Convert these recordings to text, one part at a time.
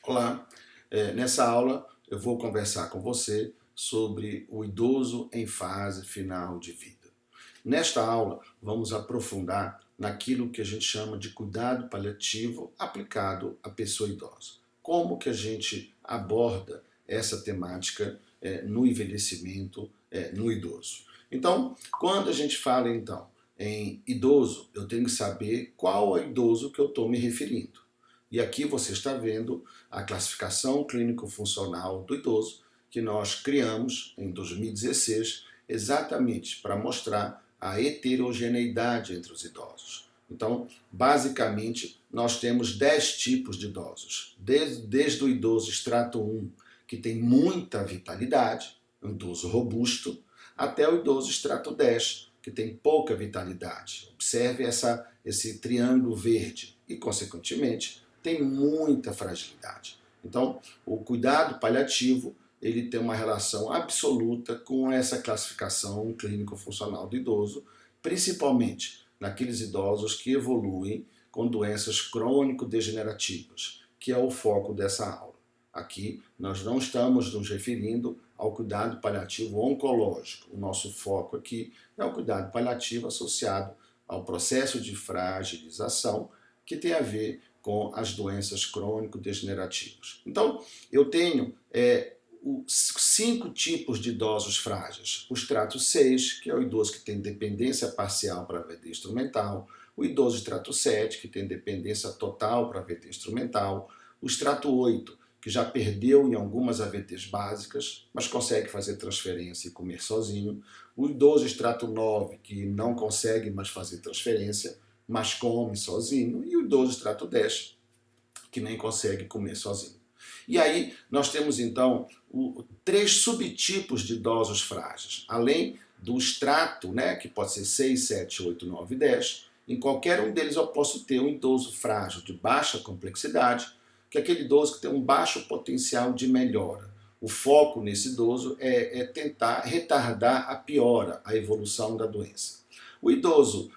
Olá, nessa aula eu vou conversar com você sobre o idoso em fase final de vida. Nesta aula vamos aprofundar naquilo que a gente chama de cuidado paliativo aplicado à pessoa idosa. Como que a gente aborda essa temática no envelhecimento no idoso. Então, quando a gente fala em idoso, eu tenho que saber qual é o idoso que eu estou me referindo. E aqui você está vendo a classificação clínico-funcional do idoso que nós criamos em 2016 exatamente para mostrar a heterogeneidade entre os idosos. Então, basicamente, nós temos 10 tipos de idosos, desde o idoso extrato 1, que tem muita vitalidade, um idoso robusto, até o idoso extrato 10, que tem pouca vitalidade. Observe esse triângulo verde e, consequentemente, tem muita fragilidade. Então, o cuidado paliativo ele tem uma relação absoluta com essa classificação clínico-funcional do idoso, principalmente naqueles idosos que evoluem com doenças crônico-degenerativas, que é o foco dessa aula. Aqui nós não estamos nos referindo ao cuidado paliativo oncológico. O nosso foco aqui é o cuidado paliativo associado ao processo de fragilização que tem a ver com as doenças crônico-degenerativas. Então, eu tenho 5 tipos de idosos frágeis. O extrato 6, que é o idoso que tem dependência parcial para a VD instrumental. O idoso extrato 7, que tem dependência total para a VD instrumental. O extrato 8, que já perdeu em algumas AVTs básicas, mas consegue fazer transferência e comer sozinho. O idoso extrato 9, que não consegue mais fazer transferência, mas come sozinho. E o idoso extrato 10, que nem consegue comer sozinho. E aí nós temos então 3 subtipos de idosos frágeis. Além do extrato, que pode ser 6, 7, 8, 9 e 10, em qualquer um deles eu posso ter um idoso frágil de baixa complexidade, que é aquele idoso que tem um baixo potencial de melhora. O foco nesse idoso é tentar retardar a piora, a evolução da doença. O idoso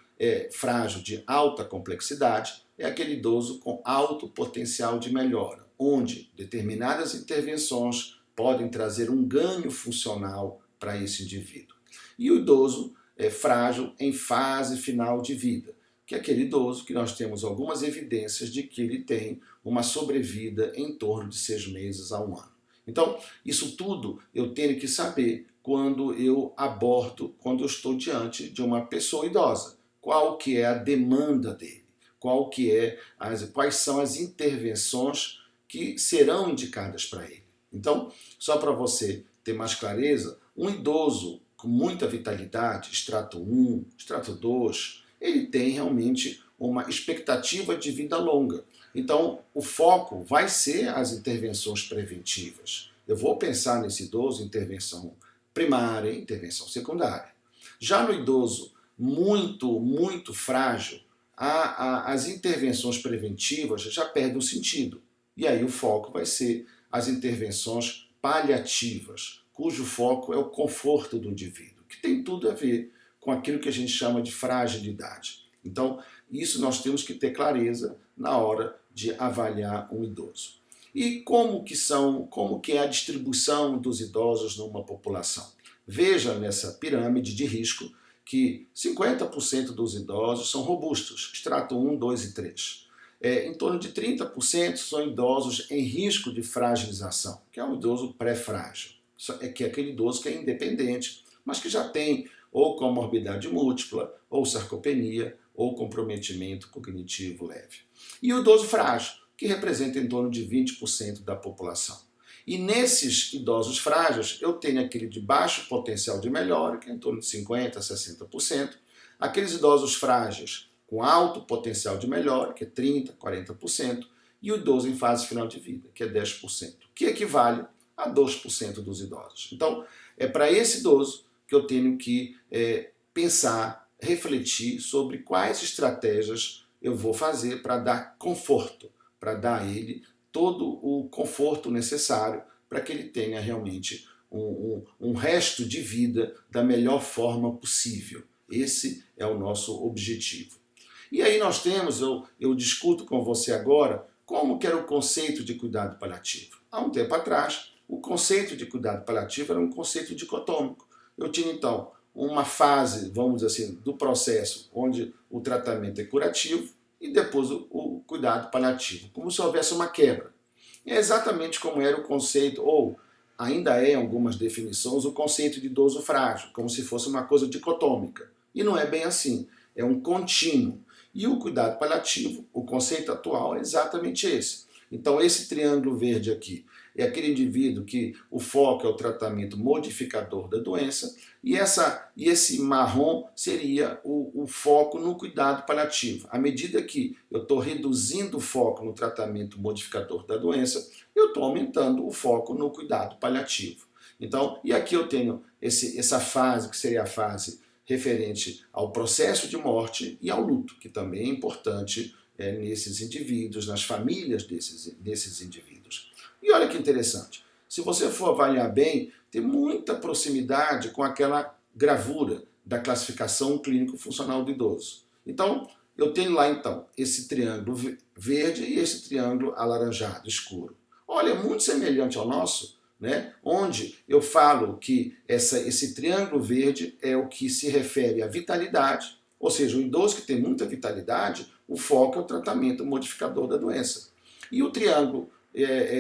frágil de alta complexidade é aquele idoso com alto potencial de melhora, onde determinadas intervenções podem trazer um ganho funcional para esse indivíduo. E o idoso frágil em fase final de vida, que é aquele idoso que nós temos algumas evidências de que ele tem uma sobrevida em torno de 6 meses a 1 ano. Então, isso tudo eu tenho que saber quando eu abordo, quando eu estou diante de uma pessoa idosa. Qual que é a demanda dele? Quais são as intervenções que serão indicadas para ele? Então, só para você ter mais clareza, um idoso com muita vitalidade, extrato 1, extrato 2, ele tem realmente uma expectativa de vida longa. Então, o foco vai ser as intervenções preventivas. Eu vou pensar nesse idoso em intervenção primária e intervenção secundária. Já no idoso muito frágil, as intervenções preventivas já perdem o sentido. E aí o foco vai ser as intervenções paliativas, cujo foco é o conforto do indivíduo, que tem tudo a ver com aquilo que a gente chama de fragilidade. Então, isso nós temos que ter clareza na hora de avaliar um idoso. E como que é a distribuição dos idosos numa população? Veja nessa pirâmide de risco que 50% dos idosos são robustos, extrato 1, 2 e 3. Em torno de 30% são idosos em risco de fragilização, que é um idoso pré-frágil, que é aquele idoso que é independente, mas que já tem ou comorbidade múltipla, ou sarcopenia, ou comprometimento cognitivo leve. E o idoso frágil, que representa em torno de 20% da população. E nesses idosos frágeis, eu tenho aquele de baixo potencial de melhora, que é em torno de 50% a 60%, aqueles idosos frágeis com alto potencial de melhora, que é 30%, 40%, e o idoso em fase final de vida, que é 10%, que equivale a 2% dos idosos. Então, é para esse idoso que eu tenho que pensar, refletir sobre quais estratégias eu vou fazer para dar conforto, para dar a ele todo o conforto necessário para que ele tenha realmente um resto de vida da melhor forma possível. Esse é o nosso objetivo. E aí nós temos, eu discuto com você agora, como que era o conceito de cuidado paliativo? Há um tempo atrás, o conceito de cuidado paliativo era um conceito dicotômico. Eu tinha, então, uma fase, vamos dizer assim, do processo onde o tratamento é curativo e depois o cuidado paliativo, como se houvesse uma quebra. E é exatamente como era o conceito, ou ainda é em algumas definições, o conceito de idoso frágil, como se fosse uma coisa dicotômica. E não é bem assim, é um contínuo. E o cuidado paliativo, o conceito atual é exatamente esse. Então esse triângulo verde aqui é aquele indivíduo que o foco é o tratamento modificador da doença e esse marrom seria o foco no cuidado paliativo. À medida que eu estou reduzindo o foco no tratamento modificador da doença, eu estou aumentando o foco no cuidado paliativo. Então, e aqui eu tenho essa fase, que seria a fase referente ao processo de morte e ao luto, que também é importante nesses indivíduos, nas famílias desses indivíduos. E olha que interessante, se você for avaliar bem, tem muita proximidade com aquela gravura da classificação clínico-funcional do idoso. Então, eu tenho lá então esse triângulo verde e esse triângulo alaranjado, escuro. Olha, é muito semelhante ao nosso, né? Onde eu falo que esse triângulo verde é o que se refere à vitalidade, ou seja, o idoso que tem muita vitalidade, o foco é o tratamento modificador da doença. E o triângulo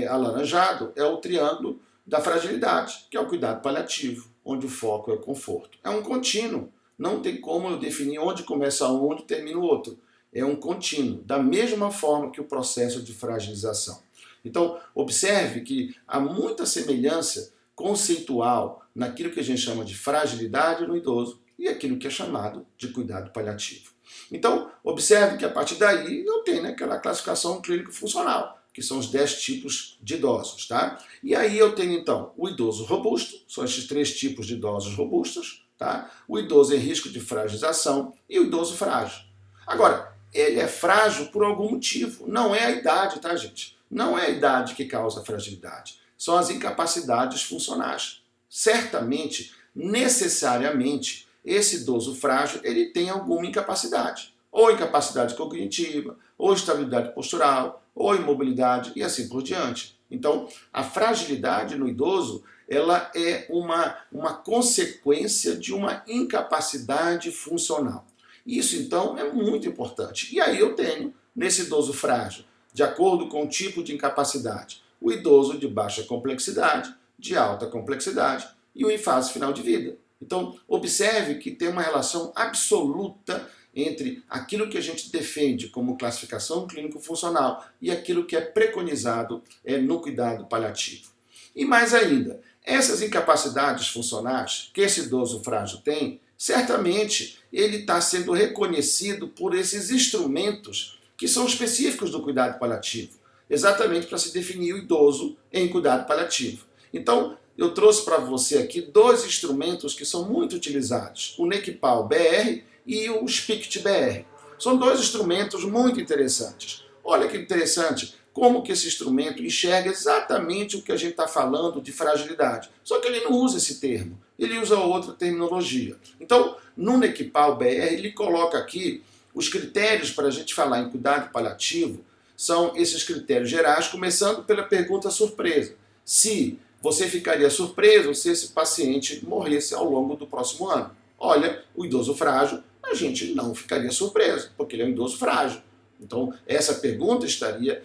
alaranjado é o triângulo da fragilidade, que é o cuidado paliativo, onde o foco é o conforto. É um contínuo, não tem como eu definir onde começa um, onde termina o outro. É um contínuo, da mesma forma que o processo de fragilização. Então, observe que há muita semelhança conceitual naquilo que a gente chama de fragilidade no idoso e aquilo que é chamado de cuidado paliativo. Então, observe que a partir daí eu tenho aquela classificação clínico-funcional, que são os 10 tipos de idosos, tá? E aí eu tenho, então, o idoso robusto, são esses 3 tipos de idosos robustos, tá? O idoso em risco de fragilização e o idoso frágil. Agora, ele é frágil por algum motivo, não é a idade, tá, gente? Não é a idade que causa a fragilidade, são as incapacidades funcionais. Certamente, necessariamente, esse idoso frágil ele tem alguma incapacidade, ou incapacidade cognitiva, ou estabilidade postural, ou imobilidade e assim por diante. Então, a fragilidade no idoso ela é uma consequência de uma incapacidade funcional. Isso, então, é muito importante. E aí eu tenho, nesse idoso frágil, de acordo com o tipo de incapacidade, o idoso de baixa complexidade, de alta complexidade e o em fase final de vida. Então, observe que tem uma relação absoluta entre aquilo que a gente defende como classificação clínico-funcional e aquilo que é preconizado no cuidado paliativo. E mais ainda, essas incapacidades funcionais que esse idoso frágil tem, certamente ele está sendo reconhecido por esses instrumentos que são específicos do cuidado paliativo, exatamente para se definir o idoso em cuidado paliativo. Então, eu trouxe para você aqui 2 instrumentos que são muito utilizados, o NECPAL-BR e o SPICT-BR. São 2 instrumentos muito interessantes. Olha que interessante como que esse instrumento enxerga exatamente o que a gente está falando de fragilidade. Só que ele não usa esse termo, ele usa outra terminologia. Então, no NECPAL-BR, ele coloca aqui os critérios para a gente falar em cuidado paliativo, são esses critérios gerais, começando pela pergunta surpresa. Se você ficaria surpreso se esse paciente morresse ao longo do próximo ano? Olha, o idoso frágil, a gente não ficaria surpreso, porque ele é um idoso frágil. Então, essa pergunta estaria,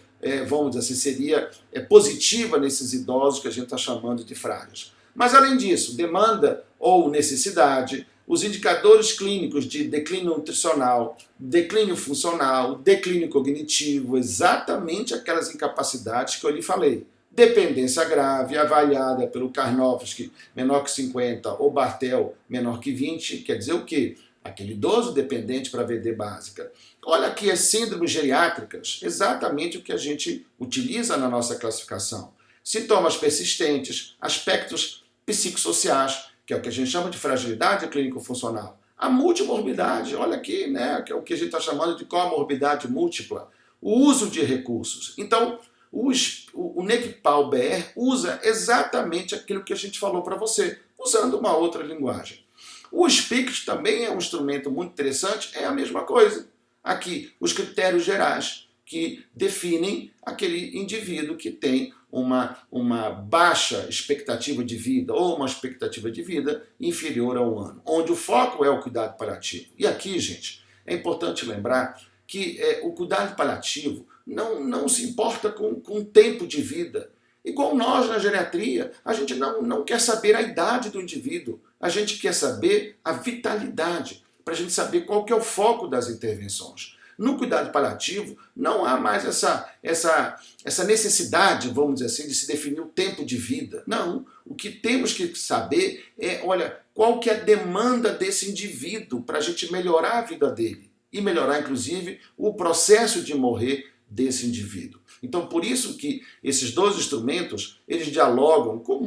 vamos dizer assim, seria positiva nesses idosos que a gente está chamando de frágeis. Mas, além disso, demanda ou necessidade, os indicadores clínicos de declínio nutricional, declínio funcional, declínio cognitivo, exatamente aquelas incapacidades que eu lhe falei. Dependência grave, avaliada pelo Karnofsky, menor que 50, ou Bartel, menor que 20, quer dizer o quê? Aquele idoso dependente para VD básica. Olha aqui as síndromes geriátricas, exatamente o que a gente utiliza na nossa classificação. Sintomas persistentes, aspectos psicossociais, que é o que a gente chama de fragilidade clínico-funcional. A multimorbidade, olha aqui, né, que é o que a gente está chamando de comorbidade múltipla. O uso de recursos. Então, o NECPAL-BR usa exatamente aquilo que a gente falou para você, usando uma outra linguagem. O SPICT também é um instrumento muito interessante, é a mesma coisa. Aqui, os critérios gerais, que definem aquele indivíduo que tem uma baixa expectativa de vida ou uma expectativa de vida inferior a 1 ano, onde o foco é o cuidado paliativo. E aqui, gente, é importante lembrar que o cuidado paliativo não se importa com o tempo de vida. Igual nós na geriatria, a gente não quer saber a idade do indivíduo, a gente quer saber a vitalidade, para a gente saber qual que é o foco das intervenções. No cuidado paliativo, não há mais essa necessidade, vamos dizer assim, de se definir o tempo de vida. Não, o que temos que saber é, olha, qual que é a demanda desse indivíduo para a gente melhorar a vida dele e melhorar, inclusive, o processo de morrer desse indivíduo. Então, por isso que esses dois instrumentos, eles dialogam com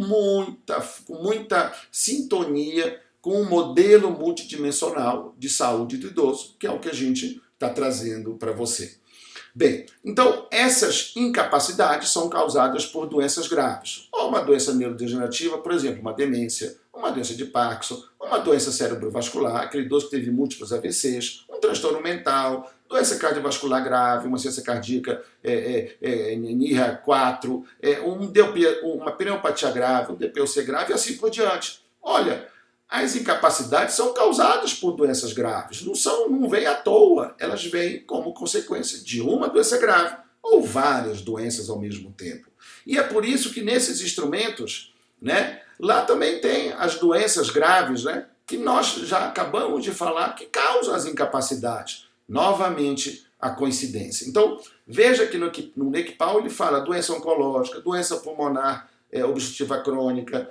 muita sintonia com um modelo multidimensional de saúde do idoso, que é o que a gente está trazendo para você. Bem, então essas incapacidades são causadas por doenças graves, ou uma doença neurodegenerativa, por exemplo, uma demência, uma doença de Parkinson, uma doença cerebrovascular, aquele idoso que teve múltiplos AVCs, um transtorno mental, doença cardiovascular grave, uma insuficiência cardíaca NIRA 4, uma pneumopatia grave, um DPOC grave e assim por diante. Olha, as incapacidades são causadas por doenças graves, não vêm à toa, elas vêm como consequência de uma doença grave ou várias doenças ao mesmo tempo. E é por isso que nesses instrumentos, né, lá também tem as doenças graves, né, que nós já acabamos de falar que causam as incapacidades. Novamente, a coincidência. Então, veja que no NECPAL ele fala doença oncológica, doença pulmonar, obstrutiva crônica,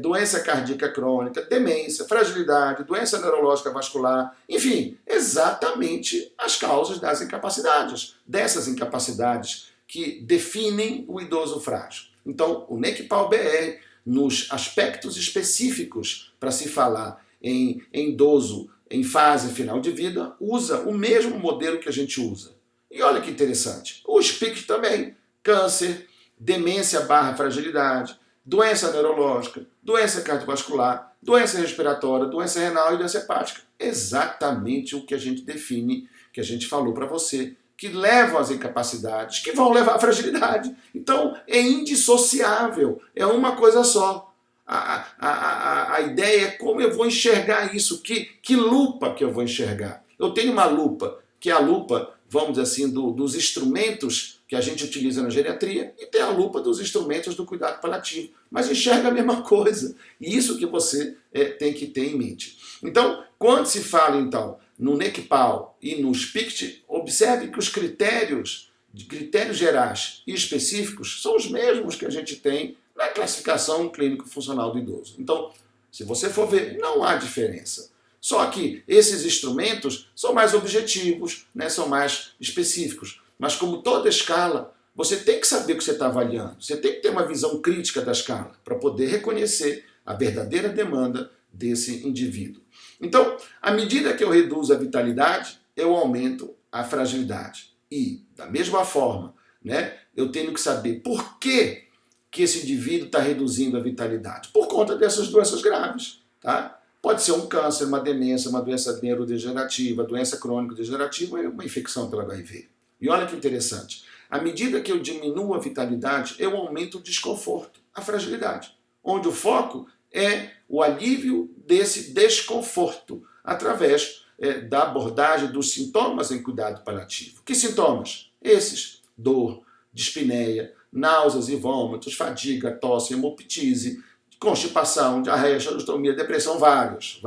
doença cardíaca crônica, demência, fragilidade, doença neurológica vascular, enfim, exatamente as causas das incapacidades, dessas incapacidades que definem o idoso frágil. Então, o NECPAL-BR, nos aspectos específicos para se falar em idoso em fase final de vida, usa o mesmo modelo que a gente usa. E olha que interessante, o SPIC também, câncer, demência / fragilidade, doença neurológica, doença cardiovascular, doença respiratória, doença renal e doença hepática. Exatamente o que a gente define, que a gente falou para você, que levam às incapacidades, que vão levar à fragilidade. Então, é indissociável, é uma coisa só. A ideia é como eu vou enxergar isso, que lupa que eu vou enxergar. Eu tenho uma lupa, que é a lupa, vamos dizer assim, dos instrumentos que a gente utiliza na geriatria, e tem a lupa dos instrumentos do cuidado paliativo, mas enxerga a mesma coisa. E isso que você tem que ter em mente. Então, quando se fala, então, no NECPAL e no SPICT, observe que os critérios gerais e específicos são os mesmos que a gente tem na classificação clínico-funcional do idoso. Então, se você for ver, não há diferença. Só que esses instrumentos são mais objetivos, né, são mais específicos. Mas como toda escala, você tem que saber o que você está avaliando. Você tem que ter uma visão crítica da escala para poder reconhecer a verdadeira demanda desse indivíduo. Então, à medida que eu reduzo a vitalidade, eu aumento a fragilidade. E, da mesma forma, né, eu tenho que saber por que esse indivíduo está reduzindo a vitalidade. Por conta dessas doenças graves. Tá? Pode ser um câncer, uma demência, uma doença neurodegenerativa, doença crônico-degenerativa ou uma infecção pelo HIV. E olha que interessante. À medida que eu diminuo a vitalidade, eu aumento o desconforto, a fragilidade. Onde o foco é o alívio desse desconforto através da abordagem dos sintomas em cuidado paliativo. Que sintomas? Esses: dor, dispneia, náuseas e vômitos, fadiga, tosse, hemoptise, constipação, diarreia, xerostomia, depressão, vários.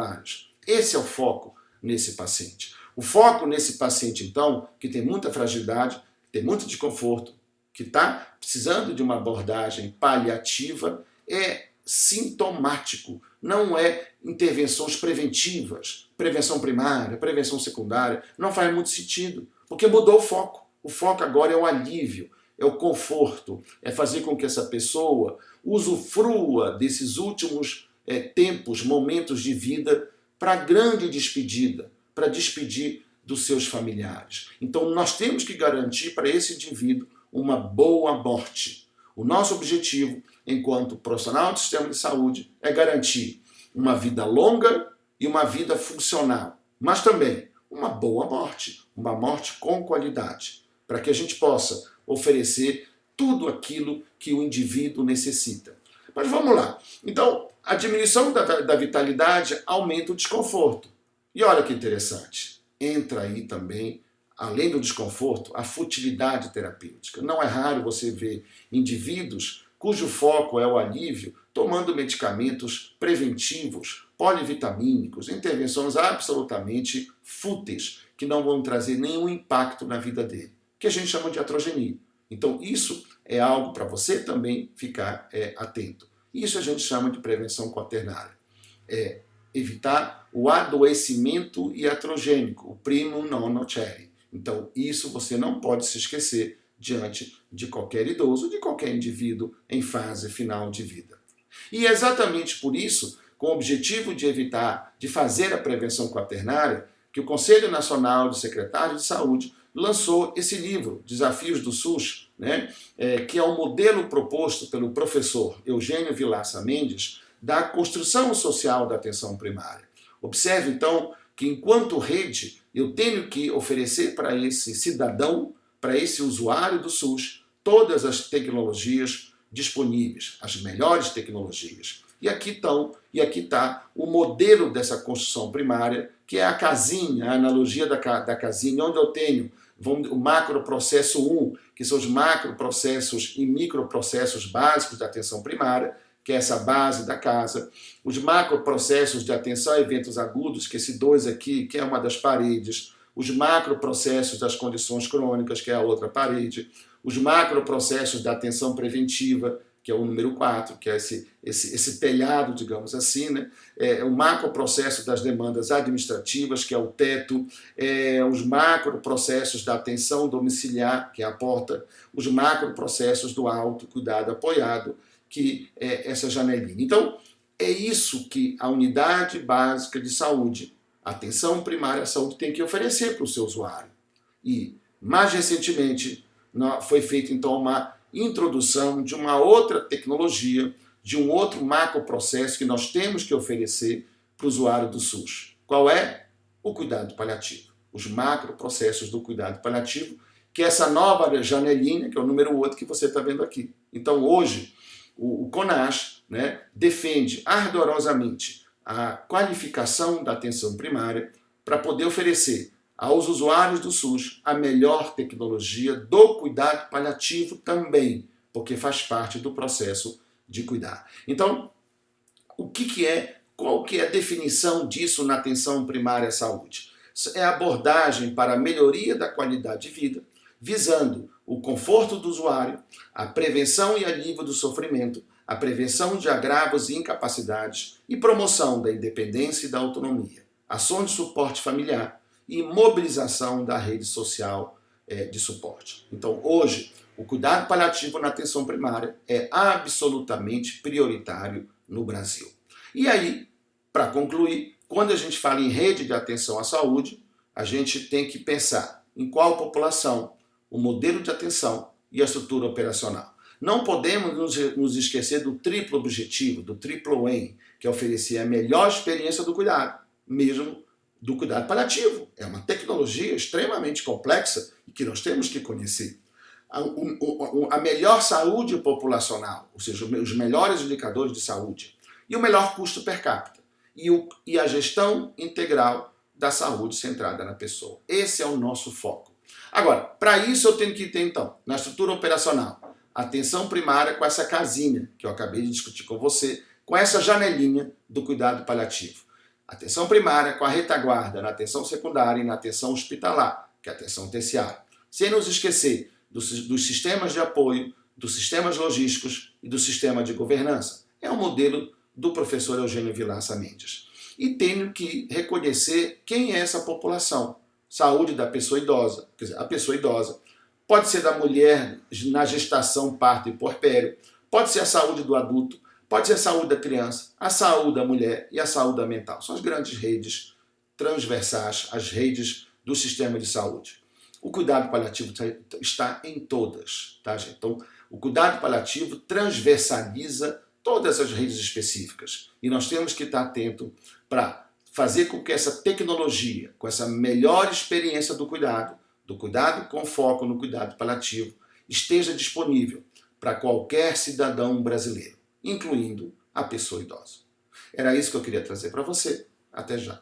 Esse é o foco nesse paciente. O foco nesse paciente, então, que tem muita fragilidade, tem muito desconforto, que está precisando de uma abordagem paliativa, é sintomático, não é intervenções preventivas, prevenção primária, prevenção secundária, não faz muito sentido, porque mudou o foco. O foco agora é o alívio, é o conforto, é fazer com que essa pessoa usufrua desses últimos tempos, momentos de vida para a grande despedida, para despedir dos seus familiares. Então nós temos que garantir para esse indivíduo uma boa morte. O nosso objetivo, enquanto profissional do sistema de saúde, é garantir uma vida longa e uma vida funcional, mas também uma boa morte, uma morte com qualidade. para que a gente possa oferecer tudo aquilo que o indivíduo necessita. Mas vamos lá. Então, a diminuição da vitalidade aumenta o desconforto. E olha que interessante, entra aí também, além do desconforto, a futilidade terapêutica. Não é raro você ver indivíduos cujo foco é o alívio tomando medicamentos preventivos, polivitamínicos, intervenções absolutamente fúteis, que não vão trazer nenhum impacto na vida dele, que a gente chama de iatrogenia. Então, isso é algo para você também ficar atento. Isso a gente chama de prevenção quaternária. Evitar o adoecimento iatrogênico, o primum non nocere. Então, isso você não pode se esquecer diante de qualquer idoso, de qualquer indivíduo em fase final de vida. E é exatamente por isso, com o objetivo de evitar, de fazer a prevenção quaternária, que o Conselho Nacional de Secretários de Saúde lançou esse livro, Desafios do SUS, que é o modelo proposto pelo professor Eugênio Vilaça Mendes da construção social da atenção primária. Observe, então, que enquanto rede, eu tenho que oferecer para esse cidadão, para esse usuário do SUS, todas as tecnologias disponíveis, as melhores tecnologias. E aqui está o modelo dessa construção primária, que é a casinha, a analogia da casinha, onde eu tenho o macroprocesso 1, que são os macroprocessos e microprocessos básicos da atenção primária, que é essa base da casa, os macroprocessos de atenção a eventos agudos, que esse 2 aqui, que é uma das paredes, os macroprocessos das condições crônicas, que é a outra parede, os macroprocessos da atenção preventiva, que é o número 4, que é esse telhado, digamos assim, o macroprocesso das demandas administrativas, que é o teto, os macroprocessos da atenção domiciliar, que é a porta, os macroprocessos do autocuidado apoiado, que é essa janelinha. Então, é isso que a unidade básica de saúde, a atenção primária à saúde, tem que oferecer para o seu usuário. E, mais recentemente, foi feita, então, uma introdução de uma outra tecnologia, de um outro macroprocesso que nós temos que oferecer para o usuário do SUS. Qual é? O cuidado paliativo. Os macroprocessos do cuidado paliativo, que é essa nova janelinha, que é o número 8 que você está vendo aqui. Então, hoje, o CONAS defende ardorosamente a qualificação da atenção primária para poder oferecer aos usuários do SUS a melhor tecnologia do cuidado paliativo também, porque faz parte do processo de cuidar. Então, qual que é a definição disso na atenção primária à saúde? É a abordagem para a melhoria da qualidade de vida, visando o conforto do usuário, a prevenção e alívio do sofrimento, a prevenção de agravos e incapacidades e promoção da independência e da autonomia, ações de suporte familiar e mobilização da rede social de suporte. Então, hoje, o cuidado paliativo na atenção primária é absolutamente prioritário no Brasil. E aí, para concluir, quando a gente fala em rede de atenção à saúde, a gente tem que pensar em qual população, o modelo de atenção e a estrutura operacional. Não podemos nos esquecer do triplo objetivo, do triplo aim, que é oferecer a melhor experiência do cuidado, mesmo do cuidado paliativo. É uma tecnologia extremamente complexa e que nós temos que conhecer. A melhor saúde populacional, ou seja, os melhores indicadores de saúde, e o melhor custo per capita, e a gestão integral da saúde centrada na pessoa. Esse é o nosso foco. Agora, para isso eu tenho que ter, então, na estrutura operacional, atenção primária com essa casinha que eu acabei de discutir com você, com essa janelinha do cuidado paliativo. Atenção primária com a retaguarda na atenção secundária e na atenção hospitalar, que é a atenção terciária. Sem nos esquecer dos sistemas de apoio, dos sistemas logísticos e do sistema de governança. É o modelo do professor Eugênio Vilaça Mendes. E tenho que reconhecer quem é essa população. Saúde da pessoa idosa. Quer dizer, a pessoa idosa pode ser da mulher na gestação, parto e puerpério, pode ser a saúde do adulto, pode ser a saúde da criança, a saúde da mulher e a saúde mental. São as grandes redes transversais, as redes do sistema de saúde. O cuidado paliativo está em todas, tá, gente? Então, o cuidado paliativo transversaliza todas as redes específicas. E nós temos que estar atento para fazer com que essa tecnologia, com essa melhor experiência do cuidado, do cuidado com foco no cuidado paliativo esteja disponível para qualquer cidadão brasileiro, incluindo a pessoa idosa. Era isso que eu queria trazer para você. Até já.